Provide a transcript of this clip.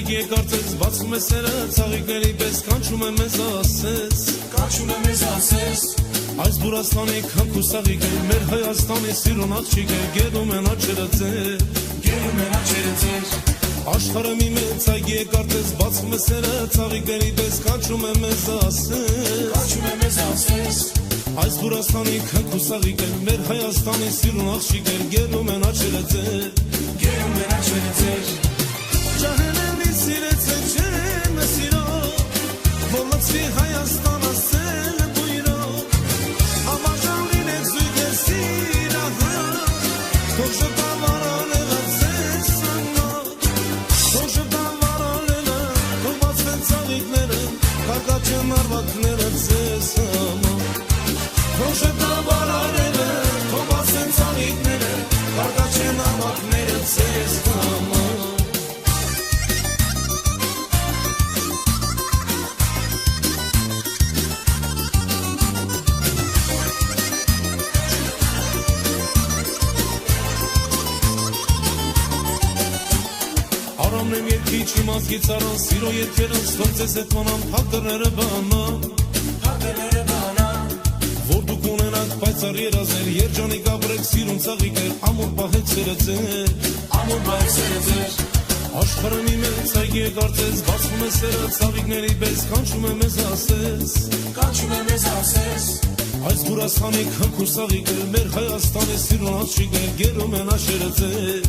Ցայգի կարծես բացում է սերը Ցաղիկների պես կանչում է մեզ ասես Այս Բուրաստանի քանք ու սաղիկ է Մեր Հայաստանի սիրուն աղջիկ է Գերում են աչերը ձեր Աշխարհը մի մեծ այգի է կարծես բացում է սերը Ցաղիկների պես կանչում է մեզ ասես Այս Բուրաստանի քանք ու սաղիկ է Մեր Հայաստանի սիրուն աղջիկ է Գերում են աչերը ձեր Ջահենեմի սիրեցե չեմ սիրո Ոլացի Հայաստան ասել բույրո Ամաժան լինեք զույգ է սիրահա Թող ժպավարան էղացես աննա Թող ժպավարան էլա Թող բացվեն ծաղիկները Կարգաչ են արվակները ձեզ համա Թող ժպավարան էլա Թող բացվեն ծաղիկները Կարգաչ են արվակները ձեզ համա Արամնեմ երկիչ իմ ազգից արան Սիրո երկերն ստորձես էտ մանան Փակ դռները բանան Որ դուք ունենաք պայծար երազներ Երջանիկ ապրեք սիրուն ծաղիկեր Ամուր պահեցերը ձեր Աշխարհը մի մեծ այգի է կարծես Բացվում է սերը ծաղիկների պես Կանչում է մեզ ասես Այս Բուրաստանի քանք ու սաղիկ է Մեր Հայաստանի սիրուն աղջիկ է Գերում են աչերը ձեր